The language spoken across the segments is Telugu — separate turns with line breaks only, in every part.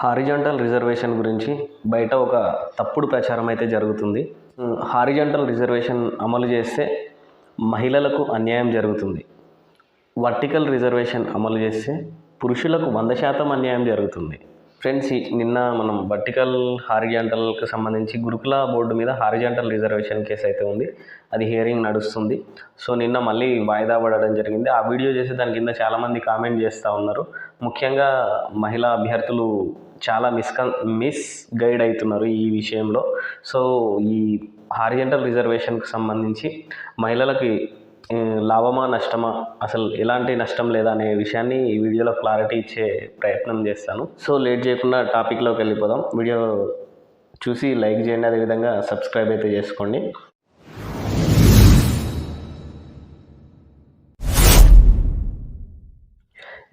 హారిజాంటల్ రిజర్వేషన్ గురించి బయట ఒక తప్పుడు ప్రచారం అయితే జరుగుతుంది. హారిజాంటల్ రిజర్వేషన్ అమలు చేస్తే మహిళలకు అన్యాయం జరుగుతుంది. వర్టికల్ రిజర్వేషన్ అమలు చేస్తే పురుషులకు 100% అన్యాయం జరుగుతుంది. ఫ్రెండ్స్, నిన్న మనం వర్టికల్ హారిజాంటల్కి సంబంధించి గురుకుల బోర్డు మీద హారిజాంటల్ రిజర్వేషన్ కేసు అయితే ఉంది. అది హియరింగ్ నడుస్తుంది. సో నిన్న మళ్ళీ వాయిదా పడడం జరిగింది. ఆ వీడియో చేసి దాని కింద చాలామంది కామెంట్ చేస్తూ ఉన్నారు. ముఖ్యంగా మహిళా అభ్యర్థులు చాలా మిస్ గైడ్ అవుతున్నారు ఈ విషయంలో. సో ఈ హారిజాంటల్ రిజర్వేషన్కి సంబంధించి మహిళలకి లాభమా నష్టమా, అసలు ఎలాంటి నష్టం లేదా అనే విషయాన్ని ఈ వీడియోలో క్లారిటీ ఇచ్చే ప్రయత్నం చేస్తాను. సో లేట్ చేయకుండా టాపిక్లోకి వెళ్ళిపోదాం. వీడియో చూసి లైక్ చేయండి, అదేవిధంగా సబ్స్క్రైబ్ అయితే చేసుకోండి.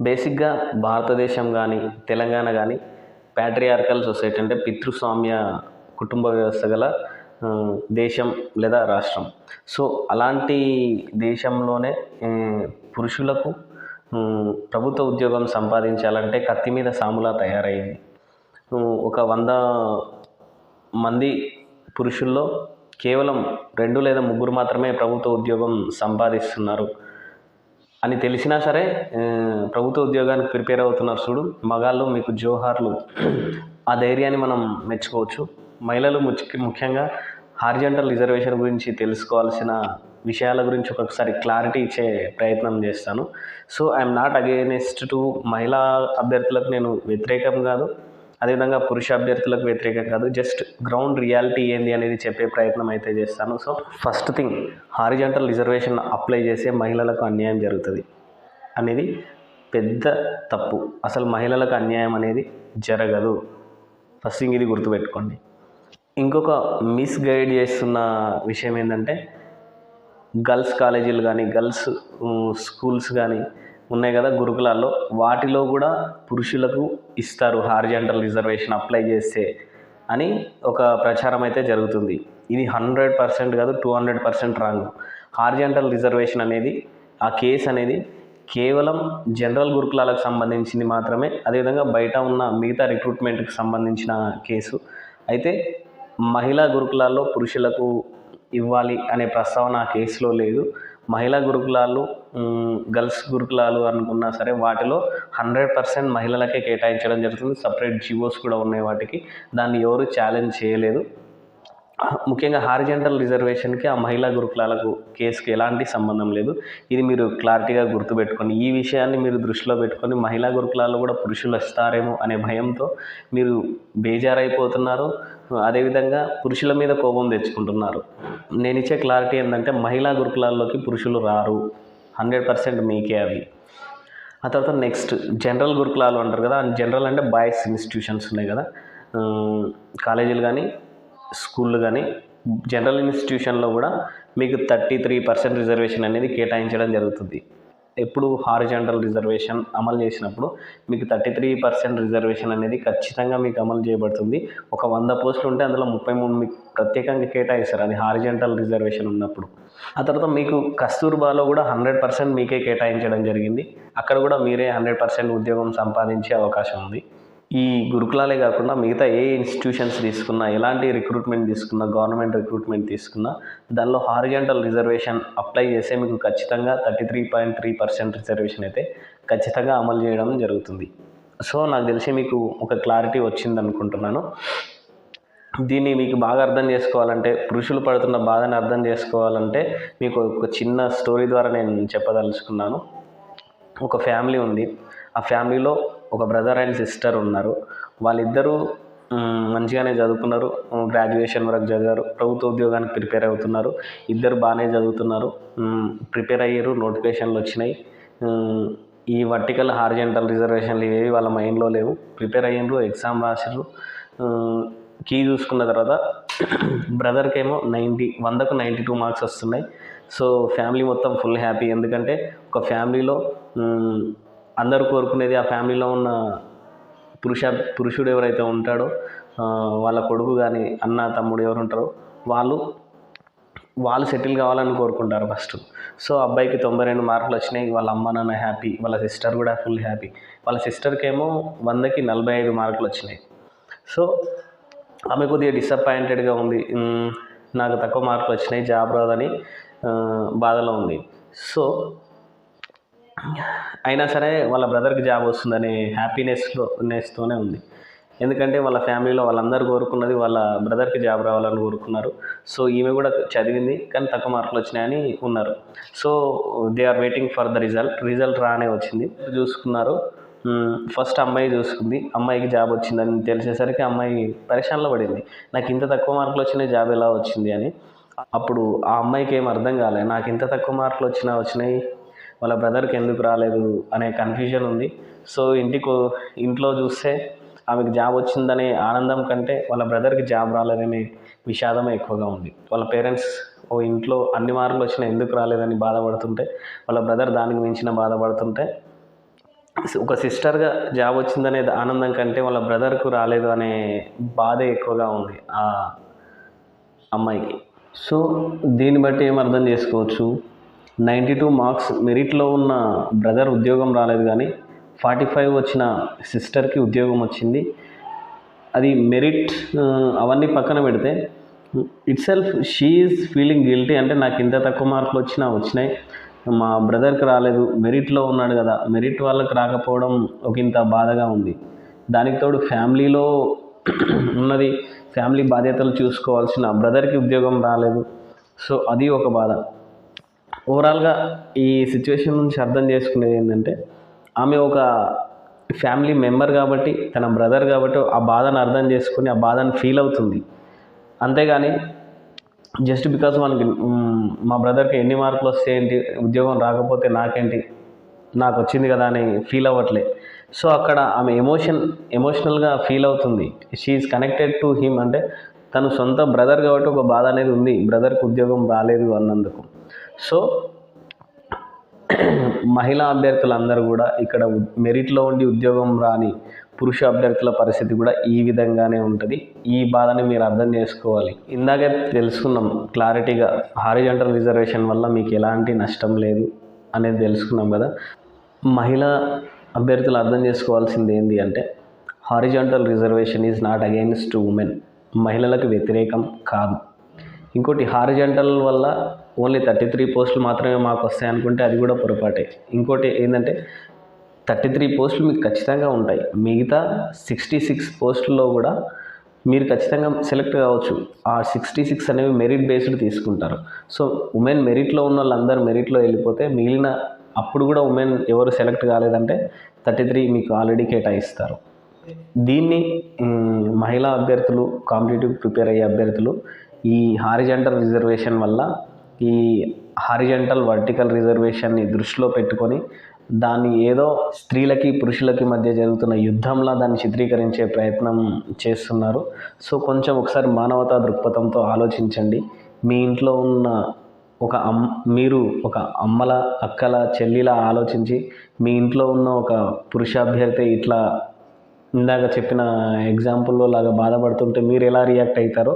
బేసిక్గా భారతదేశం కానీ తెలంగాణ కానీ ప్యాట్రియార్కల్ సొసైటీ అంటే పితృస్వామ్య కుటుంబ వ్యవస్థ గల దేశం లేదా రాష్ట్రం. సో అలాంటి దేశంలోనే పురుషులకు ప్రభుత్వ ఉద్యోగం సంపాదించాలంటే కత్తి మీద సాములా తయారైంది. ఒక 100 మంది పురుషుల్లో కేవలం 2 లేదా 3 మాత్రమే ప్రభుత్వ ఉద్యోగం సంపాదిస్తున్నారు అని తెలిసినా సరే ప్రభుత్వ ఉద్యోగానికి ప్రిపేర్ అవుతున్నారు. చూడు మగాళ్ళు, మీకు జోహార్లు. ఆ ధైర్యాన్ని మనం మెచ్చుకోవచ్చు. మహిళలు ముఖ్యంగా హారిజాంటల్ రిజర్వేషన్ గురించి తెలుసుకోవాల్సిన విషయాల గురించి ఒకసారి క్లారిటీ ఇచ్చే ప్రయత్నం చేస్తాను. So I'm not against to మహిళా అభ్యర్థులకు నేను వ్యతిరేకం కాదు, అదేవిధంగా పురుష అభ్యర్థులకు వ్యతిరేకం కాదు. జస్ట్ గ్రౌండ్ రియాలిటీ ఏంది అనేది చెప్పే ప్రయత్నం అయితే చేస్తాను. So first thing, horizontal reservation apply చేసే మహిళలకు అన్యాయం జరుగుతుంది అనేది పెద్ద తప్పు. అసలు మహిళలకు అన్యాయం అనేది జరగదు. ఫస్ట్ థింగ్ ఇది గుర్తుపెట్టుకోండి. ఇంకొక మిస్గైడ్ చేస్తున్న విషయం ఏంటంటే, గర్ల్స్ కాలేజీలు కానీ గర్ల్స్ స్కూల్స్ కానీ ఉన్నాయి కదా గురుకులాల్లో, వాటిలో కూడా పురుషులకు ఇస్తారు హారిజాంటల్ రిజర్వేషన్ అప్లై చేస్తే అని ఒక ప్రచారం అయితే జరుగుతుంది. ఇది 100% కాదు, 200% రాంగ్. హారిజాంటల్ రిజర్వేషన్ అనేది, ఆ కేసు అనేది కేవలం జనరల్ గురుకులాలకు సంబంధించింది మాత్రమే. అదేవిధంగా బయట ఉన్న మిగతా రిక్రూట్మెంట్కి సంబంధించిన కేసు అయితే మహిళా గురుకులాల్లో పురుషులకు ఇవ్వాలి అనే ప్రస్తావన ఆ కేసులో లేదు. మహిళా గురుకులాలు, గర్ల్స్ గురుకులాలు అనుకున్నా సరే వాటిలో 100% మహిళలకే కేటాయించడం జరుగుతుంది. సపరేట్ జీవోస్ కూడా ఉన్నాయి వాటికి. దాన్ని ఎవరు ఛాలెంజ్ చేయలేదు. ముఖ్యంగా హారిజాంటల్ రిజర్వేషన్కి ఆ మహిళా గురుకులాలకు కేసుకి ఎలాంటి సంబంధం లేదు. ఇది మీరు క్లారిటీగా గుర్తుపెట్టుకోండి. ఈ విషయాన్ని మీరు దృష్టిలో పెట్టుకొని మహిళా గురుకులాల్లో కూడా పురుషులు వస్తారేమో అనే భయంతో మీరు బేజారైపోతున్నారు. అదేవిధంగా పురుషుల మీద కోపం తెచ్చుకుంటున్నారు. నేను ఇచ్చే క్లారిటీ ఏంటంటే, మహిళా గురుకులాల్లోకి పురుషులు రారు. 100% మీకే అవి. ఆ తర్వాత నెక్స్ట్ జనరల్ గురుకులాలు అంటారు కదా. జనరల్ అంటే బాయ్స్ ఇన్స్టిట్యూషన్స్ ఉన్నాయి కదా, కాలేజీలు కానీ స్కూళ్ళు కానీ. జనరల్ ఇన్స్టిట్యూషన్లో కూడా మీకు 33% రిజర్వేషన్ అనేది కేటాయించడం జరుగుతుంది. ఎప్పుడు హారిజాంటల్ రిజర్వేషన్ అమలు చేసినప్పుడు మీకు 33% రిజర్వేషన్ అనేది ఖచ్చితంగా మీకు అమలు చేయబడుతుంది. ఒక 100 పోస్టులు ఉంటే అందులో 33 మీకు ప్రత్యేకంగా కేటాయిస్తారు, అది హారిజాంటల్ రిజర్వేషన్ ఉన్నప్పుడు. ఆ తర్వాత మీకు కస్తూర్బాలో కూడా 100% మీకే కేటాయించడం జరిగింది. అక్కడ కూడా మీరే 100% ఉద్యోగం సంపాదించే అవకాశం ఉంది. ఈ గురుకులాలే కాకుండా మిగతా ఏ ఇన్స్టిట్యూషన్స్ తీసుకున్నా, ఎలాంటి రిక్రూట్మెంట్ తీసుకున్నా, గవర్నమెంట్ రిక్రూట్మెంట్ తీసుకున్నా, దానిలో హారిజాంటల్ రిజర్వేషన్ అప్లై చేస్తే మీకు ఖచ్చితంగా 33.3% రిజర్వేషన్ అయితే ఖచ్చితంగా అమలు చేయడం జరుగుతుంది. సో నాకు తెలిసి మీకు ఒక క్లారిటీ వచ్చింది అనుకుంటున్నాను. దీన్ని మీకు బాగా అర్థం చేసుకోవాలంటే, పురుషులు పడుతున్న బాధని అర్థం చేసుకోవాలంటే మీకు ఒక చిన్న స్టోరీ ద్వారా నేను చెప్పదలుచుకున్నాను. ఒక ఫ్యామిలీ ఉంది. ఆ ఫ్యామిలీలో ఒక బ్రదర్ అండ్ సిస్టర్ ఉన్నారు. వాళ్ళిద్దరూ మంచిగానే చదువుకున్నారు, గ్రాడ్యుయేషన్ వరకు చదివారు, ప్రభుత్వ ఉద్యోగానికి ప్రిపేర్ అవుతున్నారు. ఇద్దరు బాగానే చదువుతున్నారు, ప్రిపేర్ అయ్యారు, నోటిఫికేషన్లు వచ్చినాయి. ఈ వర్టికల్ హారిజాంటల్ రిజర్వేషన్లు ఇవేవి వాళ్ళ మైండ్లో లేవు. ప్రిపేర్ అయ్యారు, ఎగ్జామ్ రాసారు. కీ చూసుకున్న తర్వాత బ్రదర్కి ఏమో 100కు 92 మార్క్స్ వస్తున్నాయి. సో ఫ్యామిలీ మొత్తం ఫుల్ హ్యాపీ. ఎందుకంటే ఒక ఫ్యామిలీలో అందరూ కోరుకునేది, ఆ ఫ్యామిలీలో ఉన్న పురుషుడు ఎవరైతే ఉంటాడో వాళ్ళ కొడుకు కానీ అన్న తమ్ముడు ఎవరు ఉంటారో వాళ్ళు వాళ్ళు సెటిల్ కావాలని కోరుకుంటారు ఫస్ట్. సో అబ్బాయికి 92 మార్కులు వచ్చినాయి, వాళ్ళ అమ్మ నాన్న హ్యాపీ, వాళ్ళ సిస్టర్ కూడా ఫుల్ హ్యాపీ. వాళ్ళ సిస్టర్కి ఏమో 100కి 45 మార్కులు వచ్చినాయి. సో ఆమె కొద్దిగా డిసప్పాయింటెడ్గా ఉంది, నాకు తక్కువ మార్కులు వచ్చినాయి, జాబ్ రాదని బాధలో ఉంది. అయినా సరే వాళ్ళ బ్రదర్కి జాబ్ వస్తుందనే హ్యాపీనెస్తోనే ఉంది. ఎందుకంటే వాళ్ళ ఫ్యామిలీలో వాళ్ళందరూ కోరుకున్నది వాళ్ళ బ్రదర్కి జాబ్ రావాలని కోరుకున్నారు. సో ఈమె కూడా చదివింది కానీ తక్కువ మార్కులు వచ్చినాయని ఉన్నారు. So they are waiting for the result రానే వచ్చింది. చూసుకున్నారు. ఫస్ట్ అమ్మాయి చూసుకుంది, అమ్మాయికి జాబ్ వచ్చిందని తెలిసేసరికి అమ్మాయి పరేషాన్లో పడింది. నాకు ఇంత తక్కువ మార్కులు వచ్చినాయి, జాబ్ ఎలా వచ్చింది అని. అప్పుడు ఆ అమ్మాయికి ఏం అర్థం కాలే, నాకు ఇంత తక్కువ మార్కులు వచ్చినాయి, వాళ్ళ బ్రదర్కి ఎందుకు రాలేదు అనే కన్ఫ్యూజన్ ఉంది. సో ఇంట్లో చూస్తే ఆమెకు జాబ్ వచ్చిందనే ఆనందం కంటే వాళ్ళ బ్రదర్కి జాబ్ రాలేదనే విషాదమే ఎక్కువగా ఉంది. వాళ్ళ పేరెంట్స్ ఇంట్లో అన్ని మార్కులు వచ్చినా ఎందుకు రాలేదని బాధపడుతుంటే, వాళ్ళ బ్రదర్ దానికి మించిన బాధపడుతుంటే, ఒక సిస్టర్గా జాబ్ వచ్చిందనే ఆనందం కంటే వాళ్ళ బ్రదర్కు రాలేదు అనే బాధే ఎక్కువగా ఉంది ఆ అమ్మాయికి. సో దీన్ని బట్టి ఏం అర్థం చేసుకోవచ్చు, 92 మార్క్స్ మెరిట్లో ఉన్న బ్రదర్ ఉద్యోగం రాలేదు, కానీ 45 వచ్చిన సిస్టర్కి ఉద్యోగం వచ్చింది. అది మెరిట్ అవన్నీ పక్కన పెడితే it self she is feeling guilty. అంటే నాకు ఇంత తక్కువ మార్కులు వచ్చినాయి, మా బ్రదర్కి రాలేదు, మెరిట్లో ఉన్నాడు కదా, మెరిట్ వాళ్ళకి రాకపోవడం ఒక ఇంత బాధగా ఉంది. దానికి తోడు ఫ్యామిలీలో ఉన్నది, ఫ్యామిలీ బాధ్యతలు చూసుకోవాల్సిన బ్రదర్కి ఉద్యోగం రాలేదు. సో అది ఒక బాధ. ఓవరాల్గా ఈ సిచ్యువేషన్ నుంచి అర్థం చేసుకునేది ఏంటంటే, ఆమె ఒక ఫ్యామిలీ మెంబర్ కాబట్టి, తన బ్రదర్ కాబట్టి ఆ బాధను అర్థం చేసుకుని ఆ బాధను ఫీల్ అవుతుంది. అంతేగాని జస్ట్ బికాజ్ మనకి మా బ్రదర్కి ఎన్ని మార్కులు వస్తే ఏంటి, ఉద్యోగం రాకపోతే నాకేంటి, నాకు వచ్చింది కదా అని ఫీల్ అవ్వట్లే. సో అక్కడ ఆమె ఎమోషనల్గా ఫీల్ అవుతుంది. She is connected to him. అంటే తను సొంత బ్రదర్ కాబట్టి ఒక బాధ అనేది ఉంది, బ్రదర్కి ఉద్యోగం రాలేదు అన్నందుకు. సో మహిళా అభ్యర్థులందరూ కూడా ఇక్కడ మెరిట్లో ఉండి ఉద్యోగం రాని పురుష అభ్యర్థుల పరిస్థితి కూడా ఈ విధంగానే ఉంటుంది. ఈ బాధని మీరు అర్థం చేసుకోవాలి. ఇందాకే తెలుసుకున్నాం క్లారిటీగా, హారిజాంటల్ రిజర్వేషన్ వల్ల మీకు ఎలాంటి నష్టం లేదు అనేది తెలుసుకున్నాం కదా. మహిళా అభ్యర్థులు అర్థం చేసుకోవాల్సింది ఏంటి అంటే, horizontal reservation is not against women. మహిళలకు వ్యతిరేకం కాదు. ఇంకోటి, హారిజాంటల్ వల్ల ఓన్లీ 33 పోస్టులు మాత్రమే మాకు వస్తాయి అనుకుంటే అది కూడా పొరపాటే. ఇంకోటి ఏంటంటే 33 పోస్టులు మీకు ఖచ్చితంగా ఉంటాయి, మిగతా 66 పోస్టుల్లో కూడా మీరు ఖచ్చితంగా సెలెక్ట్ కావచ్చు. ఆ 66 అనేవి మెరిట్ బేస్డ్ తీసుకుంటారు. సో ఉమెన్ మెరిట్లో ఉన్న వాళ్ళందరూ మెరిట్లో వెళ్ళిపోతే మిగిలిన అప్పుడు కూడా ఉమెన్ ఎవరు సెలెక్ట్ కాలేదంటే 33 మీకు ఆల్రెడీ కేటాయిస్తారు. దీన్ని మహిళా అభ్యర్థులు, కాంపిటేటివ్ ప్రిపేర్ అయ్యే అభ్యర్థులు ఈ హారిజాంటల్ రిజర్వేషన్ వల్ల, ఈ హారిజాంటల్ వర్టికల్ రిజర్వేషన్ని దృష్టిలో పెట్టుకొని దాన్ని ఏదో స్త్రీలకి పురుషులకి మధ్య జరుగుతున్న యుద్ధంలా దాన్ని చిత్రీకరించే ప్రయత్నం చేస్తున్నారు. సో కొంచెం ఒకసారి మానవతా దృక్పథంతో ఆలోచించండి. మీ ఇంట్లో ఉన్న మీరు ఒక అమ్మల, అక్కల, చెల్లిలా ఆలోచించి మీ ఇంట్లో ఉన్న ఒక పురుష అభ్యర్థి ఇట్లా ఇందాక చెప్పిన ఎగ్జాంపుల్లో లాగా బాధపడుతుంటే మీరు ఎలా రియాక్ట్ అవుతారో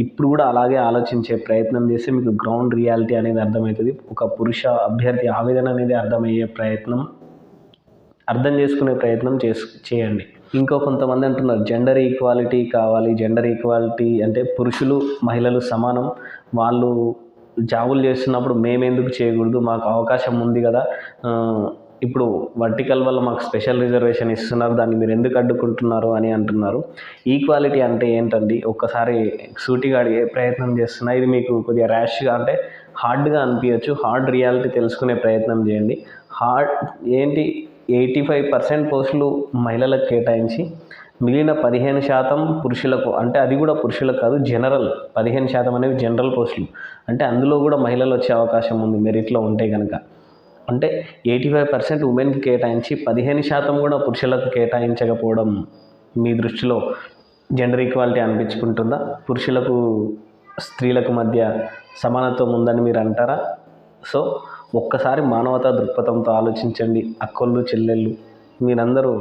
ఇప్పుడు కూడా అలాగే ఆలోచించే ప్రయత్నం చేస్తే మీకు గ్రౌండ్ రియాలిటీ అనేది అర్థమవుతుంది. ఒక పురుష అభ్యర్థి ఆవేదన అనేది అర్థం చేసుకునే ప్రయత్నం చేయండి. కొంతమంది అంటున్నారు జెండర్ ఈక్వాలిటీ కావాలి, జెండర్ ఈక్వాలిటీ అంటే పురుషులు మహిళలు సమానం, వాళ్ళు జాబులు చేస్తున్నప్పుడు మేమెందుకు చేయకూడదు, మాకు అవకాశం ఉంది కదా, ఇప్పుడు వర్టికల్ వల్ల మాకు స్పెషల్ రిజర్వేషన్ ఇస్తున్నారు, దాన్ని మీరు ఎందుకు అడ్డుకుంటున్నారు అని అంటున్నారు. ఈక్వాలిటీ అంటే ఏంటండి, ఒక్కసారి సూటిగా అడిగే ప్రయత్నం చేస్తున్నా. ఇది మీకు కొద్దిగా ర్యాష్గా అంటే హార్డ్గా అనిపించచ్చు. హార్డ్ రియాలిటీ తెలుసుకునే ప్రయత్నం చేయండి. 85% పోస్టులు మహిళలకు కేటాయించి మిగిలిన 15% పురుషులకు, అంటే అది కూడా పురుషులకు కాదు, జనరల్ 15% అనేవి జనరల్ పోస్టులు, అంటే అందులో కూడా మహిళలు వచ్చే అవకాశం ఉంది మెరిట్లో ఉంటే కనుక. అంటే 85% ఉమెన్కి కేటాయించి 15% కూడా పురుషులకు కేటాయించకపోవడం మీ దృష్టిలో జెండర్ ఈక్వాలిటీ అనిపించుకుంటుందా? పురుషులకు స్త్రీలకు మధ్య సమానత్వం ఉందని మీరు అంటారా? సో ఒక్కసారి మానవతా దృక్పథంతో ఆలోచించండి. అక్కలు, చెల్లెళ్ళు మీరందరూ,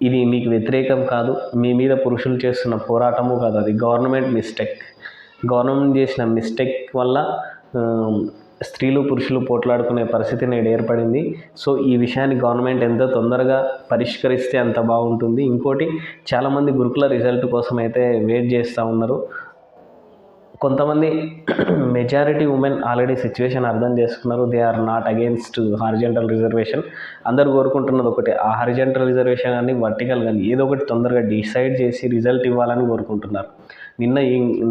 ఇది మీకు వ్యతిరేకం కాదు, మీ మీద పురుషులు చేస్తున్న పోరాటము కాదు, అది గవర్నమెంట్ మిస్టేక్. గవర్నమెంట్ చేసిన మిస్టేక్ వల్ల స్త్రీలు పురుషులు పోట్లాడుకునే పరిస్థితి నేడు ఏర్పడింది. సో ఈ విషయాన్ని గవర్నమెంట్ ఎంత తొందరగా పరిష్కరిస్తే అంత బాగుంటుంది. ఇంకోటి, చాలామంది గురుకుల రిజల్ట్ కోసం అయితే వెయిట్ చేస్తూ ఉన్నారు. కొంతమంది మెజారిటీ ఉమెన్ ఆల్రెడీ సిచ్యువేషన్ అర్థం చేసుకున్నారు. They are not against horizontal reservation. అందరు కోరుకుంటున్నది ఒకటే, ఆ హారిజంటల్ రిజర్వేషన్ కానీ వర్టికల్ కానీ ఏదో ఒకటి తొందరగా డిసైడ్ చేసి రిజల్ట్ ఇవ్వాలని కోరుకుంటున్నారు.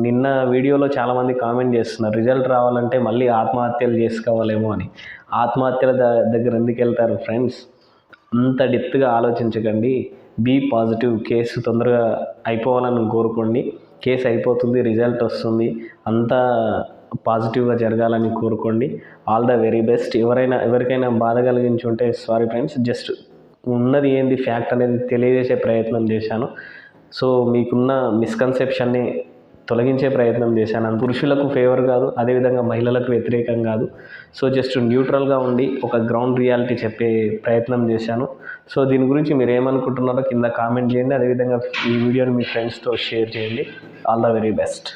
నిన్న వీడియోలో చాలామంది కామెంట్ చేస్తున్నారు, రిజల్ట్ రావాలంటే మళ్ళీ ఆత్మహత్యలు చేసుకోవాలేమో అని. ఆత్మహత్యల దగ్గర ఎందుకు వెళ్తారు ఫ్రెండ్స్? అంత డెప్త్గా ఆలోచించకండి. Be positive. కేసు తొందరగా అయిపోవాలని కోరుకోండి. కేసు అయిపోతుంది, రిజల్ట్ వస్తుంది, అంతా పాజిటివ్గా జరగాలని కోరుకోండి. All the very best. ఎవరికైనా బాధ కలిగించి ఉంటే సారీ ఫ్రెండ్స్. జస్ట్ ఉన్నది ఏంది ఫ్యాక్ట్ అనేది తెలియజేసే ప్రయత్నం చేశాను. సో మీకున్న మిస్కన్సెప్షన్ని తొలగించే ప్రయత్నం చేశాను. పురుషులకు ఫేవర్ కాదు, అదేవిధంగా మహిళలకు వ్యతిరేకం కాదు. సో జస్ట్ న్యూట్రల్గా ఉండి ఒక గ్రౌండ్ రియాలిటీ చెప్పే ప్రయత్నం చేశాను. సో దీని గురించి మీరు ఏమనుకుంటున్నారో కింద కామెంట్ చేయండి. అదేవిధంగా ఈ వీడియోని మీ ఫ్రెండ్స్తో షేర్ చేయండి. All the very best.